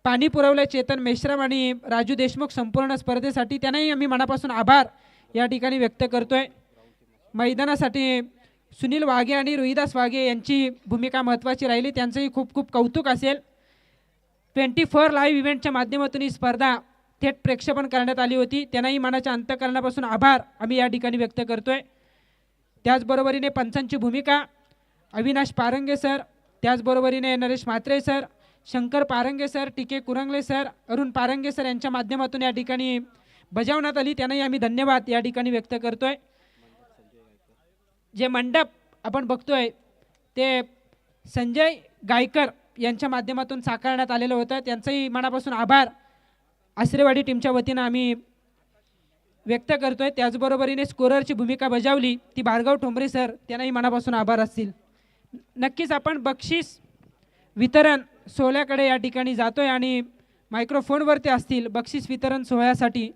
पाणी पुरवलं चेतन मेश्राम आणि राजू देशमुख संपूर्ण स्पर्धेसाठी, त्यांनाही आम्ही मनापासून आभार या ठिकाणी व्यक्त करतोय। मैदानासाठी सुनील वाघे आणि रोहिदास वाघे यांची भूमिका महत्त्वाची राहिली, त्यांचंही खूप खूप कौतुक असेल। 24 लाईव्ह इव्हेंटच्या माध्यमातून ही स्पर्धा थेट प्रेक्षेपण करण्यात आली होती, त्यांनाही मनाच्या अंतःकरणापासून आभार आम्ही या ठिकाणी व्यक्त करतोय। त्याचबरोबरीने पंचांची भूमिका अविनाश पारंगे सर, त्याचबरोबरीने नरेश म्हात्रे सर, शंकर पारंगे सर, टीके कुरंगले सर, अरुण पारंगे सर यांच्या माध्यमातून या ठिकाणी बजावण्यात आली, त्यांनाही आम्ही धन्यवाद या ठिकाणी व्यक्त करतोय। जे मंडप आपण बघतोय ते संजय गायकर यांच्या माध्यमातून साकारण्यात आलेलं होतं, त्यांचंही मनापासून आभार आसरेवाडी टीमच्या वतीनं आम्ही व्यक्त करतोय। त्याचबरोबरीने स्कोररची भूमिका बजावली ती भार्गव ठोंबरे सर, त्यांनाही मनापासून आभार असतील। नक्कीच आपण बक्षीस वितरण सोहळ्याकडे या ठिकाणी जातोय आणि मायक्रोफोनवरती असतील बक्षीस वितरण सोहळ्यासाठी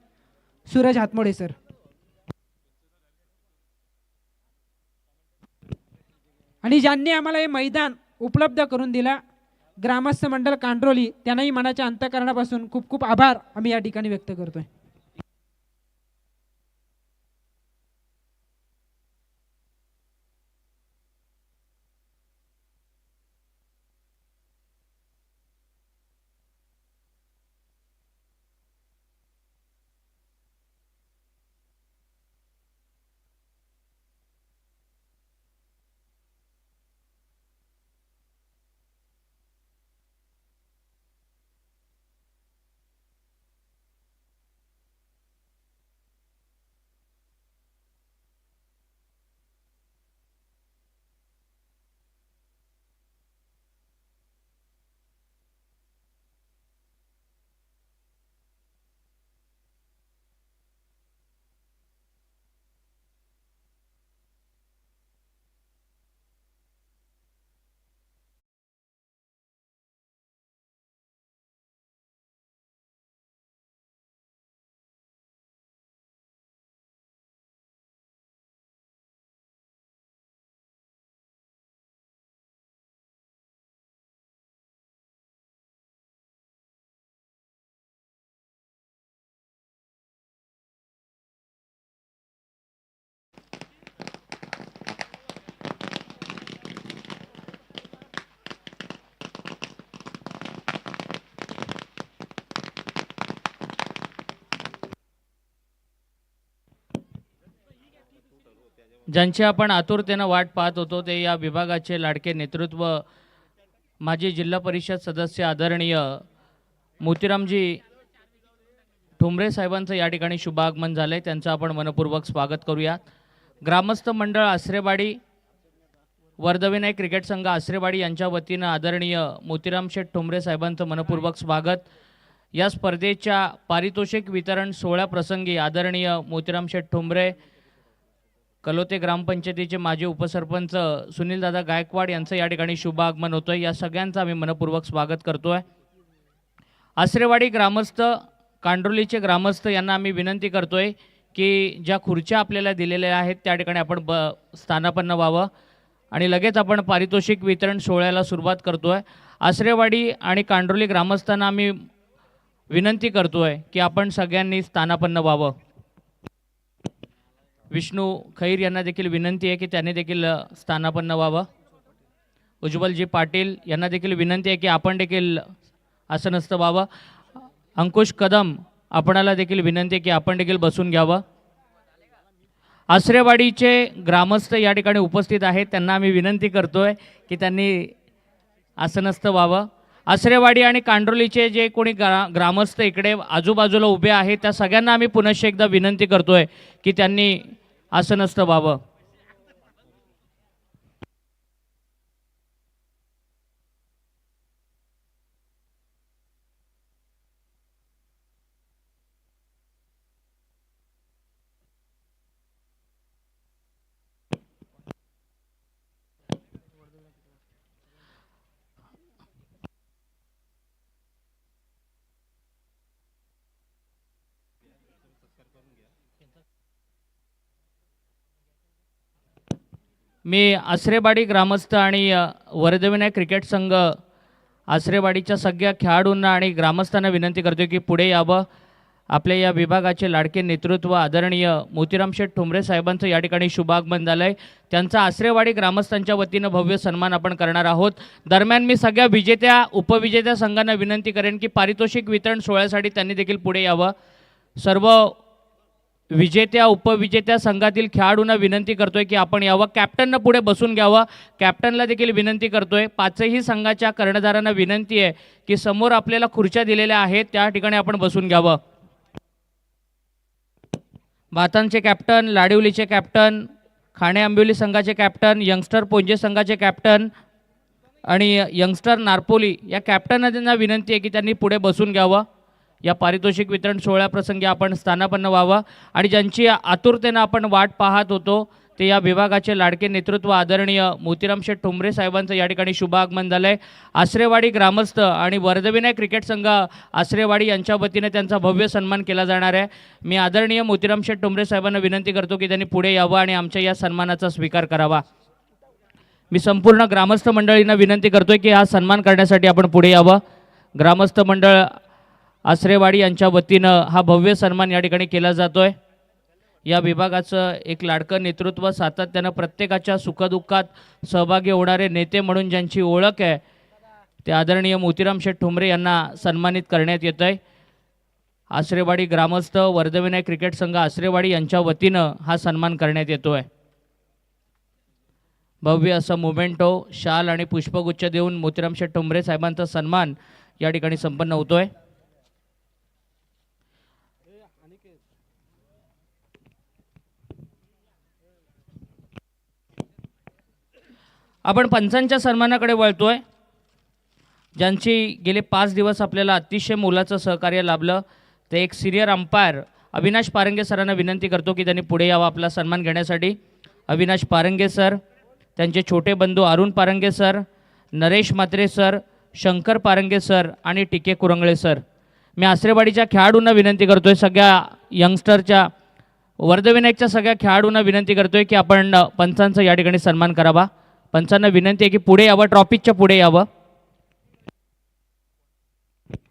सूरज हातमोडे सर। आणि ज्यांनी आम्हाला हे मैदान उपलब्ध करून दिला ग्रामस्थ मंडळ कांड्रोली, त्यांनाही मनाच्या अंतःकरणापासून खूप खूप आभार आम्ही या ठिकाणी व्यक्त करतोय। ज्यांची आपण आतुरतेने वाट पाहत होतो ते या विभागाचे लाडके नेतृत्व माजी जिल्हा परिषद सदस्य आदरणीय मोतीरामजी ठोंबरे साहेबांचं या ठिकाणी शुभागमन झालंय, त्यांचं आपण मनपूर्वक स्वागत करूयात। ग्रामस्थ मंडळ आसरेवाडी वर्धविनायक क्रिकेट संघ आसरेवाडी यांच्या वतीनं आदरणीय मोतीराम शेठ ठोंबरे साहेबांचं मनपूर्वक स्वागत। या स्पर्धेच्या पारितोषिक वितरण सोहळ्याप्रसंगी आदरणीय मोतीराम शेठ ठोंबरे, कलोते ग्रामपंचायतीचे माजी उपसरपंच सुनीलदादा गायकवाड यांचं या ठिकाणी शुभ आगमन होतोय, या सगळ्यांचं आम्ही मनपूर्वक स्वागत करतोय। आसरेवाडी ग्रामस्थ कांड्रोलीचे ग्रामस्थ यांना आम्ही विनंती करतोय की ज्या खुर्च्या आपल्याला दिलेल्या आहेत त्या ठिकाणी आपण स्थानापन्न व्हावं आणि लगेच आपण पारितोषिक वितरण सोहळ्याला सुरुवात करतोय। आसरेवाडी आणि कांड्रोली ग्रामस्थांना आम्ही विनंती करतोय की आपण सगळ्यांनी स्थानापन्न व्हावं। विष्णू खैर यांना देखील विनंती आहे की त्यांनी देखील स्थानापन्न व्हावं। उज्ज्वलजी पाटील यांना देखील विनंती आहे की आपण देखील आसनस्थ व्हावं। अंकुश कदम आपणाला देखील विनंती आहे की आपण देखील बसून घ्यावं। आसरेवाडीचे ग्रामस्थ या ठिकाणी उपस्थित आहेत, त्यांना आम्ही विनंती करतोय की त्यांनी आसनस्थ व्हावं। आसरेवाडी आणि कांड्रोलीचे जे कोणी ग्रामस्थ इकडे आजूबाजूला उभे आहेत त्या सगळ्यांना आम्ही पुनश्च एकदा विनंती करतोय की त्यांनी आसनस्थ व्हावं। मी आसरेवाडी ग्रामस्थ आणि वर्धविनायक क्रिकेट संघ आसरेवाडीच्या सगळ्या खेळाडूंना आणि ग्रामस्थांना विनंती करतो की पुढे यावं. आपल्या या विभागाचे लाडके नेतृत्व आदरणीय मोतीराम शेठ ठोंबरे साहेबांचं या ठिकाणी शुभागमन झालं आहे. त्यांचा आसरेवाडी ग्रामस्थांच्या वतीनं भव्य सन्मान आपण करणार आहोत. दरम्यान मी सगळ्या विजेत्या उपविजेत्या संघांना विनंती करेन की पारितोषिक वितरण सोहळ्यासाठी त्यांनी देखील पुढे यावं. सर्व विजेत्या उपविजेत्या संघातील खेळाडूंना विनंती करतोय की आपण यावं. कॅप्टननं पुढे बसून घ्यावं. कॅप्टनला देखील विनंती करतोय. पाचही संघाच्या कर्णधारांना विनंती आहे की समोर आपल्याला खुर्च्या दिलेल्या आहेत त्या ठिकाणी आपण बसून घ्यावं. भातांचे कॅप्टन, लाडिवलीचे कॅप्टन, खाणे आंबिवली संघाचे कॅप्टन, यंगस्टर पोंजे संघाचे कॅप्टन आणि यंगस्टर नारपोली या कॅप्टनांना विनंती आहे की त्यांनी पुढे बसून घ्यावं. या पारितोषिक वितरण सोहळ्याप्रसंगी आपण स्थानापन्न व्हावं. आणि ज्यांची आतुरतेनं आपण वाट पाहत होतो ते या विभागाचे लाडके नेतृत्व आदरणीय मोतीराम शेठ ठोंबरे साहेबांचं या ठिकाणी शुभागमन झालं आहे. आसरेवाडी ग्रामस्थ आणि वर्धविनायक क्रिकेट संघ आसरेवाडी यांच्या वतीने त्यांचा भव्य सन्मान केला जाणार आहे. मी आदरणीय मोतीराम शेठ ठोंबरे साहेबांना विनंती करतो की त्यांनी पुढे यावं आणि आमच्या या सन्मानाचा स्वीकार करावा. मी संपूर्ण ग्रामस्थ मंडळींना विनंती करतोय की हा सन्मान करण्यासाठी आपण पुढे यावं. ग्रामस्थ मंडळ आसरेवाडी यांच्या वतीनं हा भव्य सन्मान या ठिकाणी केला जातोय. या विभागाचं एक लाडकं नेतृत्व, सातत्यानं प्रत्येकाच्या सुखदुःखात सहभागी होणारे नेते म्हणून ज्यांची ओळख आहे ते आदरणीय मोतीराम शेठ ठोंबरे यांना सन्मानित करण्यात येत आहे. आसरेवाडी ग्रामस्थ वर्धविनायक क्रिकेट संघ आसरेवाडी यांच्या वतीनं हा सन्मान करण्यात येतो आहे. भव्य असं मोमेंटो, शाल आणि पुष्पगुच्छ देऊन मोतीराम शेठ ठोंबरे साहेबांचा सन्मान या ठिकाणी संपन्न होतोय. आपण पंचांच्या सन्मानाकडे वळतोय. ज्यांची गेले 5 दिवस आपल्याला अतिशय मोलाचं सहकार्य लाभलं ते एक सिनियर अंपायर अविनाश पारंगे सरांना विनंती करतो की त्यांनी पुढे यावं आपला सन्मान घेण्यासाठी. अविनाश पारंगे सर, त्यांचे छोटे बंधू Arun Parange sir, Naresh Mhatre sir, Shankar Parange sir आणि टिके कुरंगळे सर. मी आसरेवाडीच्या खेळाडूंना विनंती करतोय, सगळ्या यंगस्टरच्या वर्धविनायकच्या सगळ्या खेळाडूंना विनंती करतोय की आपण पंचांचा या ठिकाणी सन्मान करावा. पंचांना विनंती आहे की पुढे यावं, ट्रॉफीच्या पुढे यावं.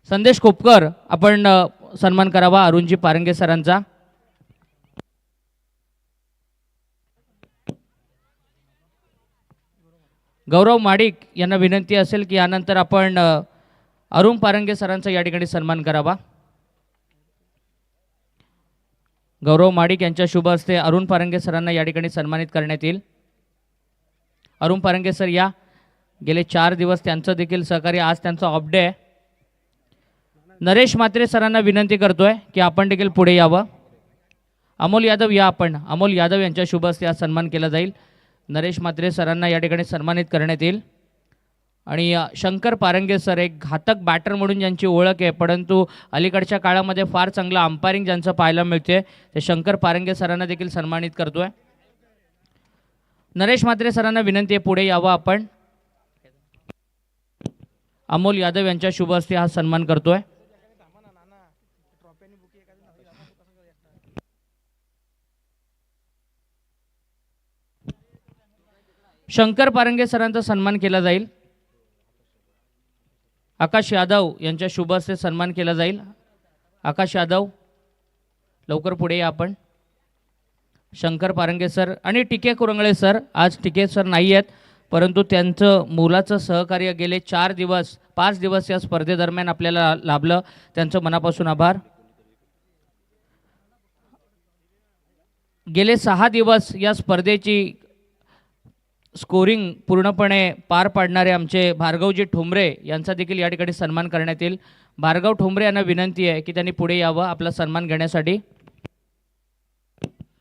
संदेश कोपकर आपण सन्मान करावा अरुणजी पारंगे सरांचा. गौरव माडिक यांना विनंती असेल की यानंतर आपण अरुण पारंगे सरांचा या ठिकाणी सन्मान करावा. गौरव माडिक यांच्या शुभ हस्ते अरुण पारंगे सरांना या ठिकाणी सन्मानित करण्यात येईल. अरुण पारंगे सर या. गेले 4 दिवस त्यांचं देखील सहकार्य, आज त्यांचा ऑफ डे आहे. नरेश म्हात्रे सरांना विनंती करतोय की आपण देखील पुढे यावं. अमोल यादव या. आपण अमोल यादव यांच्या शुभ हस्ते आज सन्मान केला जाईल. नरेश म्हात्रे सरांना या ठिकाणी सन्मानित करण्यात येईल. आणि शंकर पारंगे सर, एक घातक बॅटर म्हणून ज्यांची ओळख आहे परंतु अलीकडच्या काळामध्ये फार चांगलं अंपायरिंग ज्यांचं पाहायला मिळते ते शंकर पारंगे सरांना देखील सन्मानित करतोय. नरेश म्हात्रे सरांना विनंती आहे पुढे यावं आपण. अमोल यादव यांच्या शुभ हस्ते हा सन्मान करतोय. शंकर पारंगे सरांचा सन्मान केला जाईल. आकाश यादव यांच्या शुभ हस्ते सन्मान केला जाईल. आकाश यादव लवकर पुढे या आपण. शंकर पारंगे सर आणि टिके कुरंगळे सर, आज टिके सर नाही आहेत परंतु त्यांचं मोलाचं सहकार्य गेले 5 दिवस या स्पर्धेदरम्यान आपल्याला लाभलं, त्यांचं मनापासून आभार. गेले 6 दिवस या स्पर्धेची स्कोरिंग पूर्णपणे पार पाडणारे आमचे भार्गवजी ठोंबरे यांचा देखील या ठिकाणी सन्मान करण्यात येईल. भार्गव ठोंबरे यांना विनंती आहे की त्यांनी पुढे यावं आपला सन्मान घेण्यासाठी.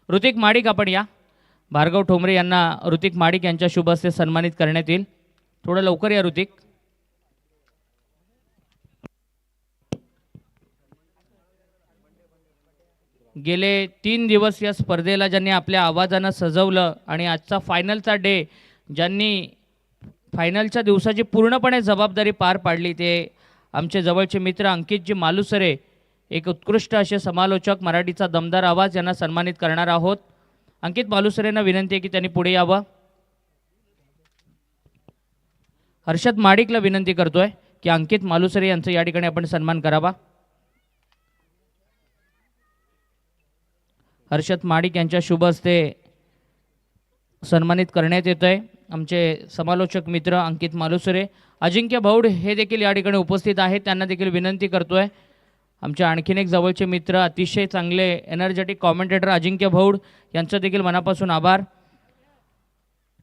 ऋतिक माडिक आपण या. भार्गव ठोंबरे यांना ऋतिक माडिक यांच्या शुभ हस्ते सन्मानित करण्यात येईल. थोडं लवकर या ऋतिक. गेले 3 दिवस या स्पर्धेला ज्यांनी आपल्या आवाजानं सजवलं आणि आजचा फायनलचा डे ज्यांनी फायनलच्या दिवसाची पूर्णपणे जबाबदारी पार पाडली ते आमचे जवळचे मित्र अंकितजी मालुसरे, एक उत्कृष्ट असे समालोचक, मराठीचा दमदार आवाज, यांना सन्मानित करणार आहोत. अंकित मालुसरेंना विनंती आहे की त्यांनी पुढे यावं. हर्षद माडिकला विनंती करतोय की अंकित मालुसरे यांचा या ठिकाणी आपण सन्मान करावा. हर्षद माडिक यांच्या शुभ हस्ते सन्मानित करण्यात येत आहे. आमचे समालोचक मित्र अंकित मालुसरे, अजिंक्य भौड हे देखील या ठिकाणी उपस्थित आहेत. त्यांना देखील विनंती करतोय. आमचे आणखीन एक जवळचे मित्र, अतिशय चांगले एनर्जेटिक कॉमेंटेटर अजिंक्य भौड यांचं देखील मनापासून आभार.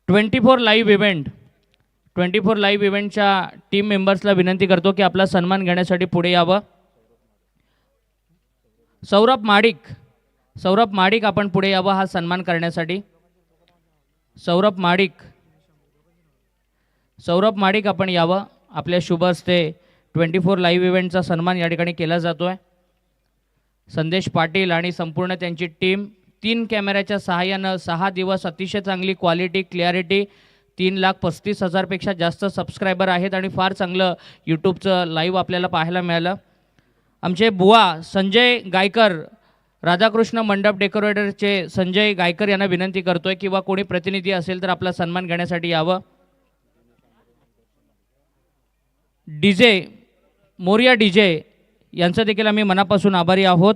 24 लाईव्ह इव्हेंटच्या टीम मेंबर्सला विनंती करतो की आपला सन्मान घेण्यासाठी पुढे यावं. सौरभ माडिक आपण पुढे यावं हा सन्मान करण्यासाठी. सौरभ माडिक आपण यावं. आपल्या शुभ हस्ते 24 लाईव्ह इव्हेंटचा सन्मान या ठिकाणी केला जातो आहे. संदेश पाटील आणि संपूर्ण त्यांची टीम 3 कॅमेऱ्याच्या सहाय्यानं 6 दिवस अतिशय चांगली क्वालिटी क्लॅरिटी, 3,35,000 पेक्षा जास्त सबस्क्रायबर आहेत आणि फार चांगलं यूट्यूबचं लाईव्ह आपल्याला पाहायला मिळालं. आमचे बुवा संजय गायकर, राधाकृष्ण मंडप डेकोरेटरचे संजय गायकर यांना विनंती करतोय किंवा कोणी प्रतिनिधी असेल तर आपला सन्मान घेण्यासाठी यावं. मोरिया डीजे यांचं देखील आम्ही मनापासून आभारी आहोत.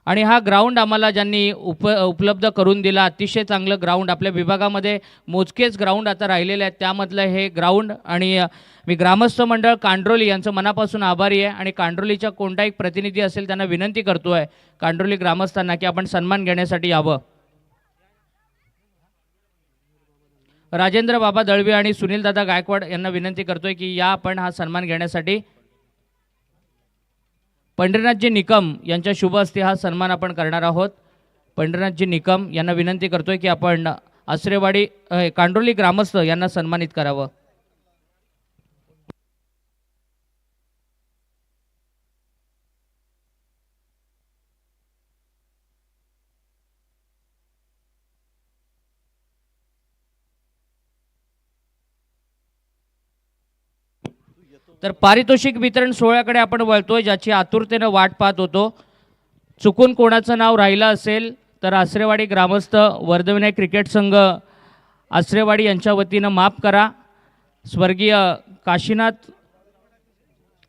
आणि हा ग्राउंड आम्हाला ज्यांनी उपलब्ध करून दिला, अतिशय चांगलं ग्राउंड. आपल्या विभागामध्ये मोजकेच ग्राउंड आता राहिलेले आहेत, त्यामधलं हे ग्राउंड. आणि मी ग्रामस्थ मंडळ कांड्रोली यांचं मनापासून आभारी आहे. आणि कांड्रोलीचा कोणताही प्रतिनिधी असेल त्यांना विनंती करतो आहे कांड्रोली ग्रामस्थांना की आपण सन्मान घेण्यासाठी यावं. राजेंद्र बाबा दळवी आणि सुनील दादा गायकवाड यांना विनंती करतोय की या आपण हा सन्मान घेण्यासाठी. पंढरीनाथजी निकम यांच्या शुभ हस्ते हा सन्मान आपण करणार आहोत. पंढरीनाथजी निकम यांना विनंती करतोय की आपण आसरेवाडी कांड्रोली ग्रामस्थ यांना सन्मानित करावं. तर पारितोषिक वितरण सोहळ्याकडे आपण वळतोय, ज्याची आतुरतेनं वाट पाहत होतो. चुकून कोणाचं नाव राहिलं असेल तर आसरेवाडी ग्रामस्थ वर्धविनायक क्रिकेट संघ आसरेवाडी यांच्या वतीनं माफ करा. स्वर्गीय काशीनाथ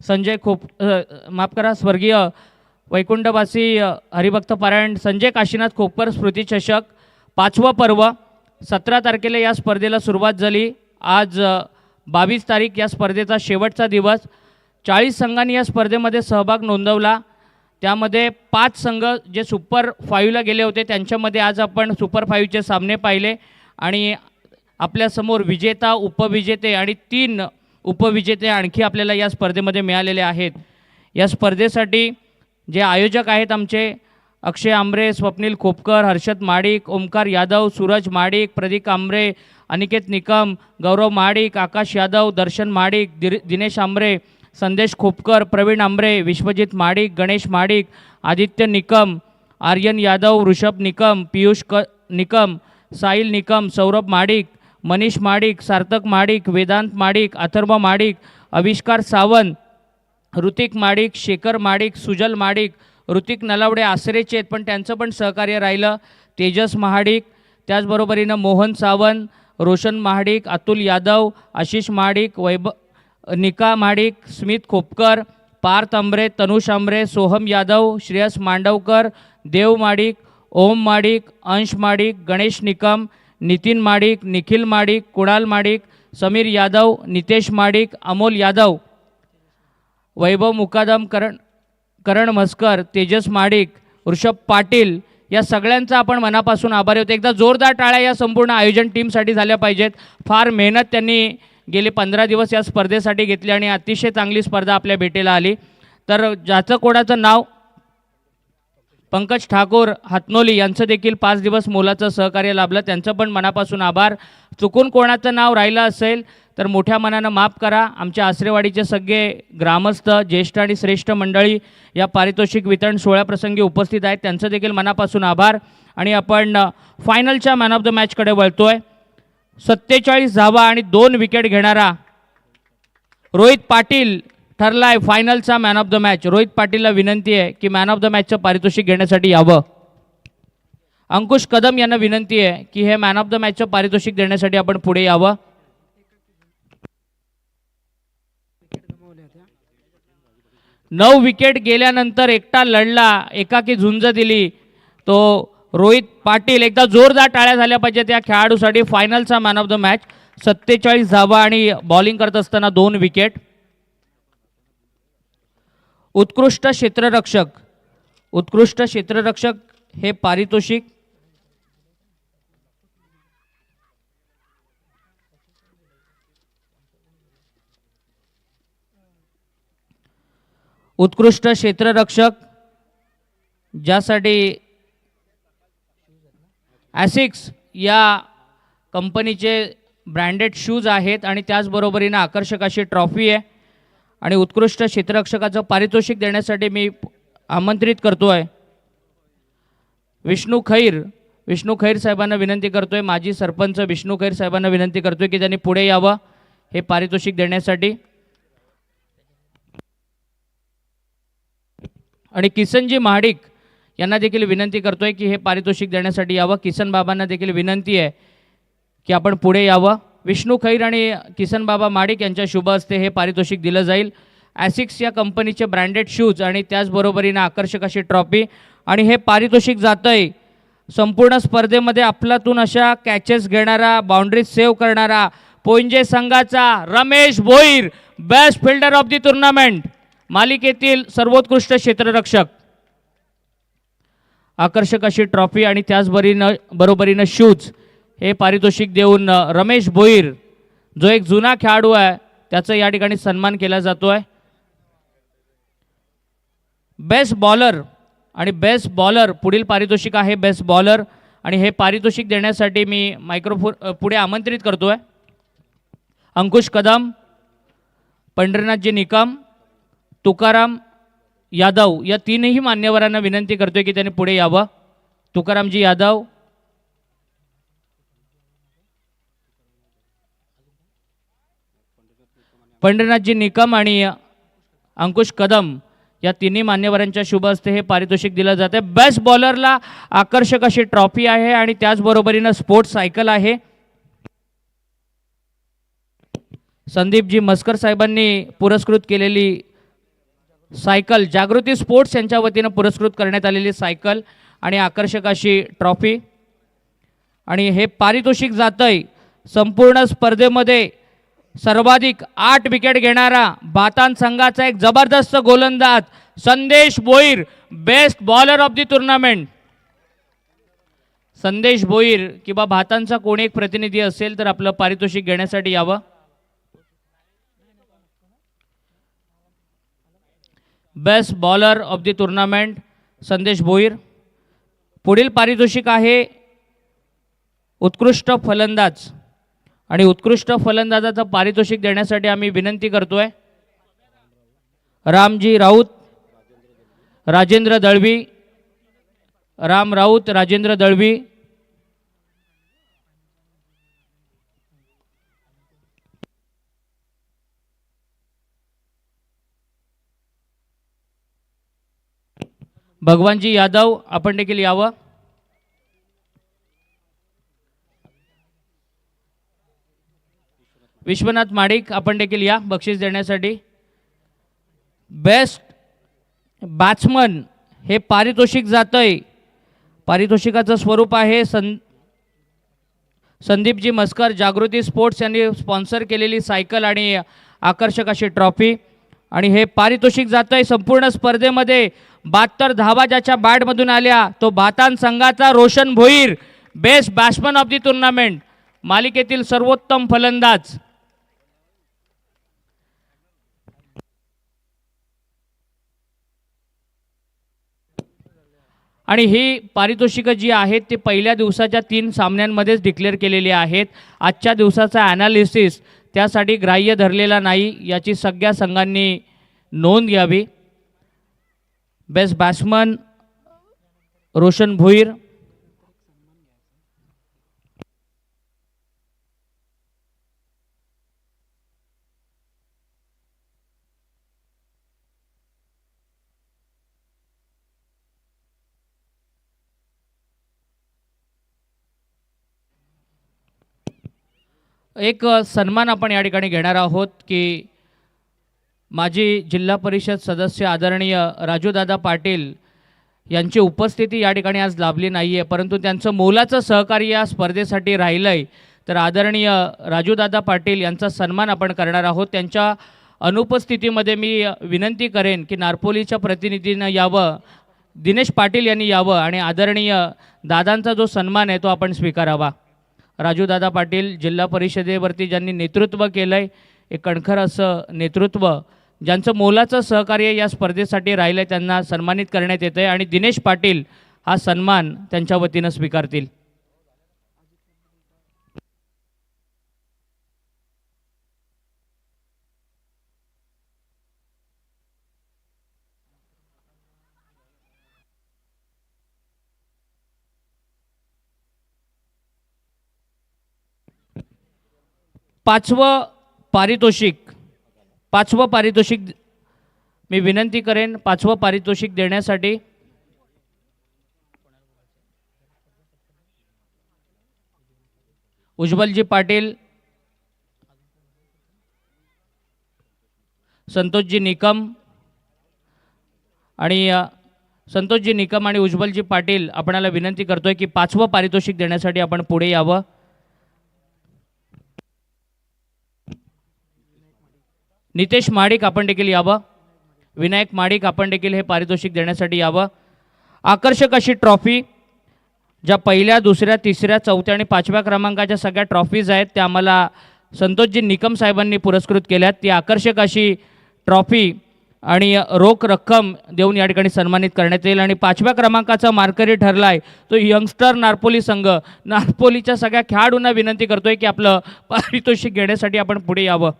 संजय स्वर्गीय वैकुंठवासी हरिभक्त पारायण संजय काशीनाथ खोपकर स्मृती चषक 5वं पर्व 17 तारखेला या स्पर्धेला सुरुवात झाली. आज 22 तारीख या स्पर्धेचा शेवटचा दिवस. 40 संघांनी या स्पर्धेमध्ये सहभाग नोंदवला. त्यामध्ये 5 संघ जे सुपर 5ला गेले होते त्यांच्यामध्ये आज आपण सुपर 5चे सामने पाहिले. आणि आपल्यासमोर विजेता, उपविजेते आणि 3 उपविजेते आणखी आपल्याला या स्पर्धेमध्ये मिळालेले आहेत. या स्पर्धेसाठी जे आयोजक आहेत आमचे अक्षय आंबरे, स्वप्नील खोपकर, हर्षद माडिक, ओमकार यादव, सूरज माडिक, प्रदीप आंबरे, अनिकेत निकम, गौरव माडिक, आकाश यादव, दर्शन माडिक, दिनेश आंबरे, संदेश खोपकर, प्रवीण आंबरे, विश्वजित माडिक, गणेश माडिक, आदित्य निकम, आर्यन यादव, ऋषभ निकम, पियुष निकम, साहिल निकम, सौरभ माडिक, मनीष माडिक, सार्थक माडिक, वेदांत माडिक, अथर्व माडिक, आविष्कार सावंत, ऋतिक माडिक, शेखर माडिक, सुजल माडिक, ऋतिक नलावडे आसरेचे आहेत पण त्यांचं पण सहकार्य राहिलं, तेजस महाडिक, त्याचबरोबरीनं मोहन सावंत, रोशन महाडिक, अतुल यादव, आशिष माडिक, निका माडिक, स्मित खोपकर, पार्थ आंबरे, तनुष आंबरे, सोहम यादव, श्रेयस मांडवकर, देव माडिक, ओम माडिक, अंश माडिक, गणेश निकम, नितीन माडिक, निखिल माडिक, कुणाल माडिक, समीर यादव, नितेश माडिक, अमोल यादव, वैभव मुकादम, करण म्हस्कर, तेजस माडिक, ऋषभ पाटील, या सगळ्यांचा आपण मनापासून आभारी होतो. एकदा जोरदार टाळ्या या संपूर्ण आयोजन टीमसाठी झाल्या पाहिजेत. फार मेहनत त्यांनी गेले 15 दिवस या स्पर्धेसाठी घेतली आणि अतिशय चांगली स्पर्धा आपल्या भेटीला आली. तर ज्याचं कोणाचं नाव पंकज ठाकूर हातनोली यांचं देखील 5 दिवस मोलाचं सहकार्य लाभलं, त्यांचं पण मनापासून आभार. चुकून कोणाचं नाव राहिलं असेल तर मोठ्या मनानं माफ करा. आमच्या आसरेवाडीचे सगळे ग्रामस्थ, ज्येष्ठ आणि श्रेष्ठ मंडळी या पारितोषिक वितरण सोहळ्याप्रसंगी उपस्थित आहेत, त्यांचं देखील मनापासून आभार. आणि आपण फायनलच्या मॅन ऑफ द मॅचकडे वळतोय. 47 धावा आणि 2 विकेट घेणारा रोहित पाटील ठरलाय फायनलचा man of the match. Rohit पाटीलला विनंती आहे की मॅन ऑफ द मॅचचं पारितोषिक घेण्यासाठी यावं. अंकुश कदम यांना विनंती आहे की हे मॅन ऑफ द मॅचचं पारितोषिक देण्यासाठी आपण पुढे यावं. 9 विकेट गेल्यानंतर एकटा लढला, एकाकी झुंज दिली तो रोहित पाटील. एकदा जोरदार टाळ्या झाल्या पाहिजे त्या खेळाडूसाठी. फायनलचा मॅन ऑफ द मॅच. 47 धावा आणि बॉलिंग करत असताना 2 विकेट. उत्कृष्ट क्षेत्ररक्षक, उत्कृष्ट क्षेत्ररक्षक हे पारितोषिक उत्कृष्ट क्षेत्ररक्षक ज्यासाठी ॲसिक्स या कंपनीचे ब्रँडेड शूज आहेत आणि त्याचबरोबरीनं आकर्षक अशी ट्रॉफी आहे. आणि उत्कृष्ट क्षेत्ररक्षकाचं पारितोषिक देण्यासाठी मी आमंत्रित करतो आहे विष्णू खैर साहेबांना विनंती करतोय. माजी सरपंच विष्णू खैर साहेबांना विनंती करतोय की त्यांनी पुढे यावं हे पारितोषिक देण्यासाठी. आणि किसनजी महाडिक यांना देखील विनंती करतोय की हे पारितोषिक देण्यासाठी यावं. किसन बाबांना देखील विनंती आहे की आपण पुढे यावं. विष्णू खैर आणि किसन बाबा महाडिक यांच्या शुभ हस्ते हे पारितोषिक दिलं जाईल. ॲसिक्स या कंपनीचे ब्रँडेड शूज आणि त्याचबरोबरीनं आकर्षक अशी ट्रॉफी. आणि हे पारितोषिक जातंय संपूर्ण स्पर्धेमध्ये आपलातून अशा कॅचेस घेणारा, बाउंड्रीज सेव्ह करणारा पोंजे संघाचा Ramesh Bhoir, best fielder of the tournament, मालिकेतील सर्वोत्कृष्ट क्षेत्ररक्षक. आकर्षक अशी ट्रॉफी आणि त्याचबरोबरीनं शूज हे पारितोषिक देऊन रमेश भोईर जो एक जुना खेळाडू आहे त्याचा या ठिकाणी सन्मान केला जातो आहे. बेस्ट बॉलर आणि बेस्ट बॉलर पुढील पारितोषिक आहे बेस्ट बॉलर. आणि हे पारितोषिक देण्यासाठी मी मायक्रोफोन पुढे आमंत्रित करतो आहे अंकुश कदम, पंढरीनाथजी निकम, तुकाराम यादव या तीनही मान्यवरांना विनंती करतोय की त्यांनी पुढे यावं. तुकारामजी यादव, पंढरीनाथजी निकम आणि अंकुश कदम या तिन्ही मान्यवरांच्या शुभ हस्ते हे पारितोषिक दिलं जाते. बेस्ट बॉलरला आकर्षक अशी ट्रॉफी आहे आणि त्याचबरोबरीनं स्पोर्ट्स सायकल आहे. संदीपजी मस्कर साहेबांनी पुरस्कृत केलेली सायकल, जागृती स्पोर्ट्स यांच्या वतीनं पुरस्कृत करण्यात आलेली सायकल आणि आकर्षक अशी ट्रॉफी. आणि हे पारितोषिक जातंय संपूर्ण स्पर्धेमध्ये सर्वाधिक 8 विकेट घेणारा भातान संघाचा एक जबरदस्त गोलंदाज संदेश Bhoir, best bowler of the tournament. संदेश भोईर किंवा भातांचा कोणी एक प्रतिनिधी असेल तर आपलं पारितोषिक घेण्यासाठी यावं. Best bowler of the tournament संदेश भोईर. पुढील पारितोषिक आहे उत्कृष्ट फलंदाज आणि उत्कृष्ट फलंदाजाचं पारितोषिक देण्यासाठी आम्ही विनंती करतोय रामजी राऊत, राजेंद्र दळवी, राम राऊत, राजेंद्र दळवी. भगवानजी यादव आपण देखील यावं. विश्वनाथ माडिक आपण देखील या बक्षीस देण्यासाठी. बेस्ट बॅट्समन हे पारितोषिक जातंय. पारितोषिकाचं स्वरूप आहे संदीपजी मस्कर, जागृती स्पोर्ट्स यांनी स्पॉन्सर केलेली सायकल आणि आकर्षक अशी ट्रॉफी. आणि हे पारितोषिक जातंय संपूर्ण स्पर्धेमध्ये 72 धावा ज्याच्या बॅटमधून आल्या तो भातान संघाचा Roshan Bhoir, best batsman of the tournament, मालिकेतील सर्वोत्तम फलंदाज. आणि ही पारितोषिकं जी आहेत ती पहिल्या दिवसाच्या 3 सामन्यांमध्येच डिक्लेअर केलेली आहेत. आजच्या दिवसाचा ॲनालिसिस त्यासाठी ग्राह्य धरलेला नाही, याची सगळ्या संघांनी नोंद घ्यावी. Best batsman Roshan Bhoir. एक सन्मान आपण या ठिकाणी घेणार आहोत की माजी जिल्हा परिषद सदस्य आदरणीय राजूदादा पाटील यांची उपस्थिती या ठिकाणी आज लाभली नाही आहे, परंतु त्यांचं मोलाचं सहकार्य या स्पर्धेसाठी राहिलं आहे. तर आदरणीय राजूदादा पाटील यांचा सन्मान आपण करणार आहोत. त्यांच्या अनुपस्थितीमध्ये मी विनंती करेन की नारपोलीच्या प्रतिनिधीनं यावं, दिनेश पाटील यांनी यावं आणि आदरणीय दादांचा जो सन्मान आहे तो आपण स्वीकारावा. राजूदादा पाटील जिल्हा परिषदेवरती ज्यांनी नेतृत्व केलं आहे, एक कणखर असं नेतृत्व, ज्यांचं मोलाचं सहकार्य या स्पर्धेसाठी राहिलं आहे, त्यांना सन्मानित करण्यात येतं आहे आणि दिनेश पाटील हा सन्मान त्यांच्या वतीनं स्वीकारतील. पाचवं पारितोषिक मी विनंती करेन पाचवं पारितोषिक देण्यासाठी. उज्ज्वलजी पाटील, संतोषजी निकम आणि उज्ज्वलजी पाटील आपणाला विनंती करतोय की पाचवं पारितोषिक देण्यासाठी आपण पुढे यावं. नितेश माडिक आपण देखील यावं. विनायक माडिक आपण देखील हे पारितोषिक देण्यासाठी यावं. आकर्षक अशी ट्रॉफी, ज्या पहिल्या, दुसऱ्या, तिसऱ्या, चौथ्या आणि पाचव्या क्रमांकाच्या सगळ्या ट्रॉफीज आहेत त्या आम्हाला संतोषजी निकम साहेबांनी पुरस्कृत केल्यात. ती आकर्षक अशी ट्रॉफी आणि रोख रक्कम देऊन या ठिकाणी सन्मानित करण्यात येईल. आणि पाचव्या क्रमांकाचा मार्करी ठरला आहे तो यंगस्टर नारपोली संघ. नारपोलीच्या सगळ्या खेळाडूंना विनंती करतोय की आपलं पारितोषिक घेण्यासाठी आपण पुढे यावं.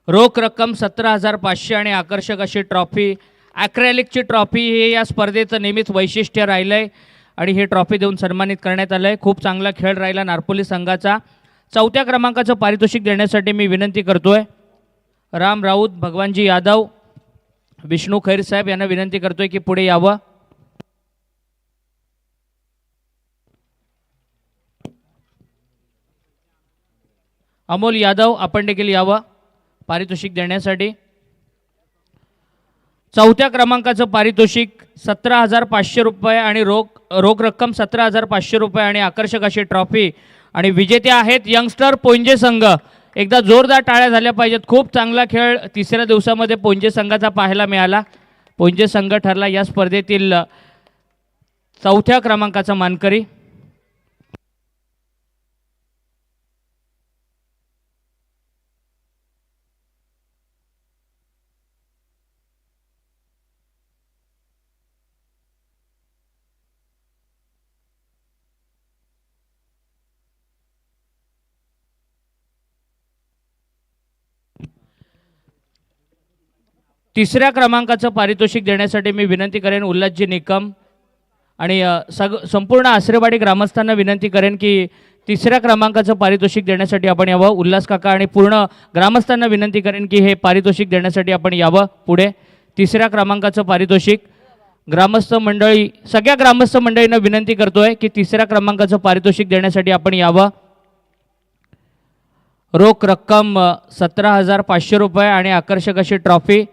रोख रक्कम 17,500 आणि आकर्षक अशी ट्रॉफी, ॲक्रेलिकची ट्रॉफी, हे या स्पर्धेचं नेहमीच वैशिष्ट्य राहिलं आहे आणि ही ट्रॉफी देऊन सन्मानित करण्यात आलं आहे. खूप चांगला खेळ राहिला नारपोली संघाचा. चौथ्या क्रमांकाचं पारितोषिक देण्यासाठी मी विनंती करतोय राम राऊत, भगवानजी यादव, विष्णू खैर साहेब यांना विनंती करतोय की पुढे यावं. अमोल यादव आपण देखील यावं पारितोषिक देण्यासाठी. चौथ्या क्रमांकाचं पारितोषिक 17,500 रुपये आणि रोख रक्कम 17,500 रुपये आणि आकर्षक अशी ट्रॉफी. आणि विजेते आहेत यंगस्टर पोंजे संघ. एकदा जोरदार टाळ्या झाल्या पाहिजेत. खूप चांगला खेळ तिसऱ्या दिवसामध्ये पोंजे संघाचा पाहायला मिळाला. पोंजे संघ ठरला या स्पर्धेतील चौथ्या क्रमांकाचा मानकरी. तिसऱ्या क्रमांकाचं पारितोषिक देण्यासाठी मी विनंती करेन उल्हासजी निकम आणि संपूर्ण आसरेवाडी ग्रामस्थांना विनंती करेन की तिसऱ्या क्रमांकाचं पारितोषिक देण्यासाठी आपण यावं. उल्हास काका आणि पूर्ण ग्रामस्थांना विनंती करेन की हे पारितोषिक देण्यासाठी आपण यावं पुढे. तिसऱ्या क्रमांकाचं पारितोषिक ग्रामस्थ मंडळी, सगळ्या ग्रामस्थ मंडळींना विनंती करतोय की तिसऱ्या क्रमांकाचं पारितोषिक देण्यासाठी आपण यावं. रोख रक्कम 17,500 रुपये आणि आकर्षक अशी ट्रॉफी.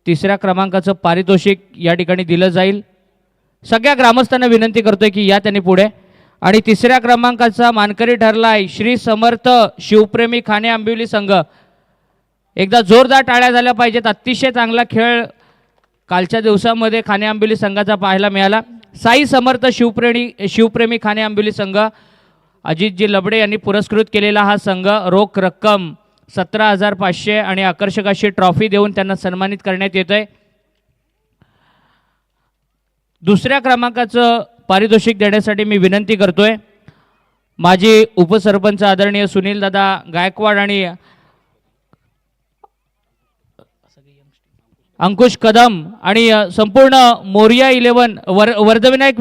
तिसऱ्या क्रमांकाचं पारितोषिक या ठिकाणी दिलं जाईल. सगळ्या ग्रामस्थांना विनंती करतोय की या त्यांनी पुढे. आणि तिसऱ्या क्रमांकाचा मानकरी ठरला आहे श्री समर्थ शिवप्रेमी खाणे आंबिवली संघ. एकदा जोरदार टाळ्या झाल्या पाहिजेत. अतिशय चांगला खेळ कालच्या दिवसामध्ये खाणे आंबिवली संघाचा पाहायला मिळाला. साई समर्थ शिवप्रेमी खाणे आंबिवली संघ, अजितजी लबडे यांनी पुरस्कृत केलेला हा संघ. रोख रक्कम 17,500 आणि आकर्षक अशी ट्रॉफी देऊन त्यांना सन्मानित करण्यात येत आहे. दुसऱ्या क्रमांकाचं पारितोषिक देण्यासाठी मी विनंती करतोय माजी उपसरपंच आदरणीय सुनील दादा गायकवाड आणि अंकुश कदम आणि संपूर्ण मोरिया 11 वर्धविनायक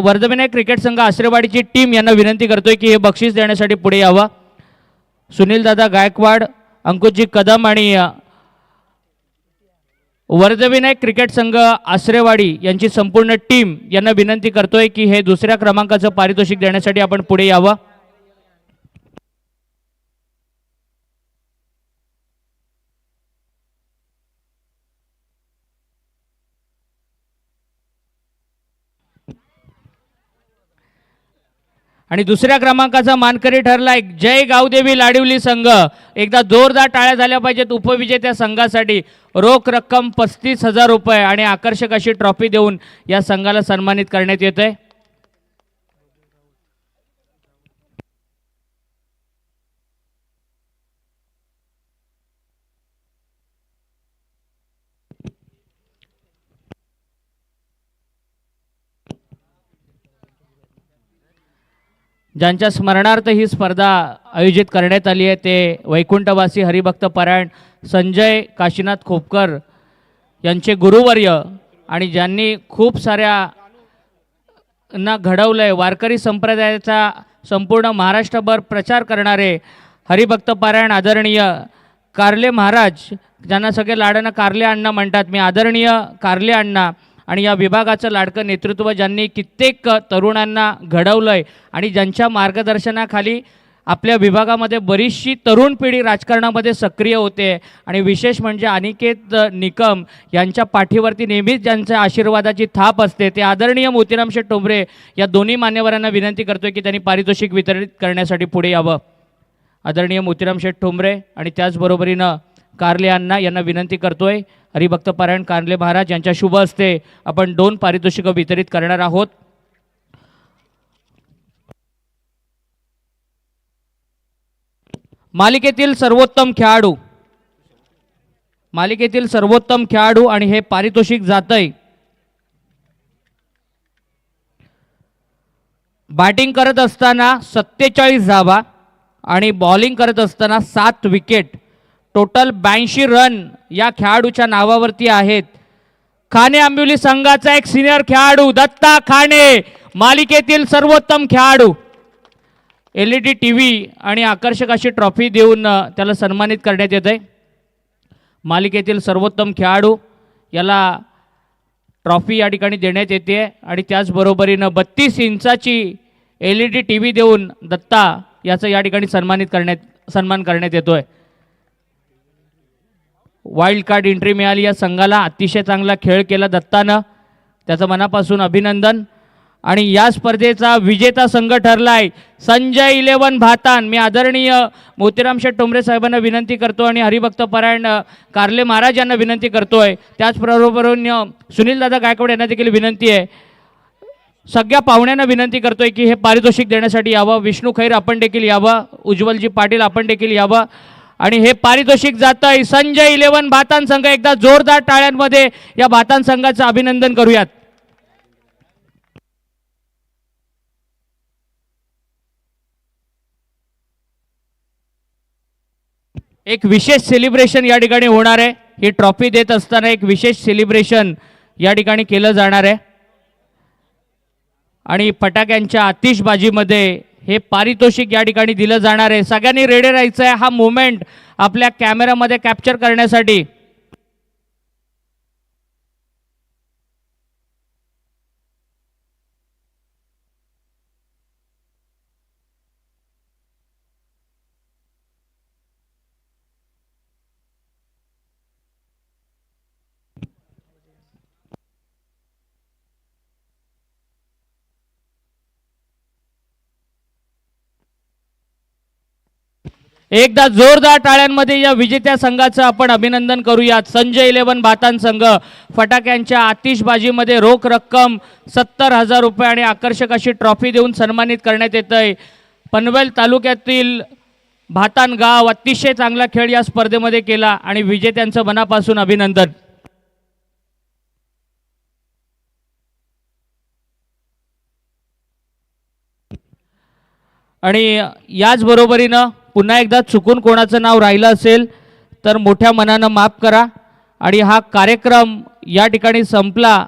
वर्धविनायक क्रिकेट संघ आश्रेवाडीची टीम यांना विनंती करतोय की हे बक्षीस देण्यासाठी पुढे यावं. सुनील दादा गायकवाड, अंकुशजी कदम आणि वर्धविनायक क्रिकेट संघ आश्रेवाडी यांची संपूर्ण टीम यांना विनंती करतोय की हे दुसऱ्या क्रमांकाचं पारितोषिक देण्यासाठी आपण पुढे यावं. आणि दुसऱ्या क्रमांकाचा मानकरी ठरलाय जय गावदेवी लाडिवली संघ. एकदा जोरदार टाळ्या झाल्या पाहिजेत उपविजेत्या संघासाठी. रोख रक्कम 35,000 रुपये आणि आकर्षक अशी ट्रॉफी देऊन या संघाला सन्मानित करण्यात येतंय. ज्यांच्या स्मरणार्थ ही स्पर्धा आयोजित करण्यात आली आहे ते वैकुंठवासी हरिभक्त परायण संजय काशीनाथ खोपकर यांचे गुरुवर्य आणि ज्यांनी खूप साऱ्या ना घडवलंय वारकरी संप्रदायाचा संपूर्ण महाराष्ट्रभर प्रचार करणारे हरिभक्त परायण आदरणीय कारले महाराज, ज्यांना सगळे लाडानं कारले अण्णा म्हणतात. मी आदरणीय कारले अण्णा आणि या विभागाचं लाडकं नेतृत्व ज्यांनी कित्येक तरुणांना घडवलंय आणि ज्यांच्या मार्गदर्शनाखाली आपल्या विभागामध्ये बरीचशी तरुण पिढी राजकारणामध्ये सक्रिय होते. आणि विशेष म्हणजे अनिकेत निकम यांच्या पाठीवरती नेहमीच ज्यांच्या आशीर्वादाची थाप असते ते आदरणीय मोतीराम शेठ ठोंबरे या दोन्ही मान्यवरांना विनंती करतोय की त्यांनी पारितोषिक वितरित करण्यासाठी पुढे यावं. आदरणीय मोतीराम शेठ ठोंबरे आणि त्याचबरोबरीनं कारले अण्णा यांना विनंती करतोय. हरिभक्त पारायण कारले महाराज यांच्या शुभ हस्ते आपण 2 पारितोषिकं वितरित करणार आहोत. मालिकेतील सर्वोत्तम खेळाडू आणि हे पारितोषिक जातंय बॅटिंग करत असताना 47 धावा आणि बॉलिंग करत असताना 7 विकेट, टोटल 82 रन या खेळाडूच्या नावावरती आहेत. खाणे आंबिवली संघाचा एक सिनियर खेळाडू दत्ता खाणे, मालिकेतील सर्वोत्तम खेळाडू. LED टीव्ही आणि आकर्षक अशी ट्रॉफी देऊन त्याला सन्मानित करण्यात येत आहे. मालिकेतील सर्वोत्तम खेळाडू याला ट्रॉफी या ठिकाणी देण्यात येते आणि त्याचबरोबरीनं 32 इंचाची LED टीव्ही देऊन दत्ता याचं या ठिकाणी सन्मान करण्यात येतोय. वाईल्ड कार्ड एंट्री मिळाली या संघाला. अतिशय चांगला खेळ केला दत्तानं, त्याचं मनापासून अभिनंदन. आणि या स्पर्धेचा विजेता संघ ठरलाय संजय 11 भातान. मी आदरणीय मोतीराम शेठ ठोंबरे साहेबांना विनंती करतो आणि हरिभक्त परायण कारले महाराज यांना विनंती करतोय. त्याचबरोबर सुनील दादा गायकवाड यांना देखील विनंती आहे. सगळ्या पाहुण्यांना विनंती करतोय की हे पारितोषिक देण्यासाठी यावं. विष्णू खैर आपण देखील यावं, उज्ज्वलजी पाटील आपण देखील यावं. आणि हे पारितोषिक जातंय संजय 11 भातान संघ. एकदा जोरदार टाळ्यांमध्ये या भातान संघाचं अभिनंदन करूयात. एक विशेष सेलिब्रेशन या ठिकाणी होणार आहे. ही ट्रॉफी देत असताना एक विशेष सेलिब्रेशन या ठिकाणी केलं जाणार आहे आणि फटाक्यांच्या आतिषबाजीमध्ये हे पारितोषिक या ठिकाणी दिलं जाणार आहे. सगळ्यांनी रेडी राहायचं आहे हा मोमेंट आपल्या कॅमेऱ्यामध्ये कॅप्चर करण्यासाठी. एकदा जोरदार टाळ्यांमध्ये या विजेत्या संघाचं आपण अभिनंदन करूयात. संजय 11 भातान संघ फटाक्यांच्या आतिषबाजीमध्ये रोख रक्कम 70,000 रुपये आणि आकर्षक अशी ट्रॉफी देऊन सन्मानित करण्यात येत आहे. पनवेल तालुक्यातील भातान गाव अतिशय चांगला खेळ या स्पर्धेमध्ये केला आणि विजेत्यांचं मनापासून अभिनंदन. आणि याच बरोबरीनं पुन्हा एकदा चुकून कोणाचं नाव राहिलं असेल तर मोठ्या मनानं माफ करा आणि हा कार्यक्रम या ठिकाणी संपला.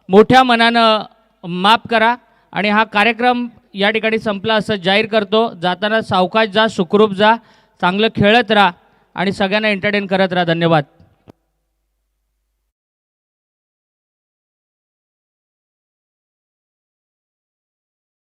मोठ्या मनानं माफ करा आणि हा कार्यक्रम या ठिकाणी संपला असं जाहीर करतो. जाताना सावकाश जा, सुखरूप जा, चांगलं खेळत राहा आणि सगळ्यांना एंटरटेन करत राहा. धन्यवाद.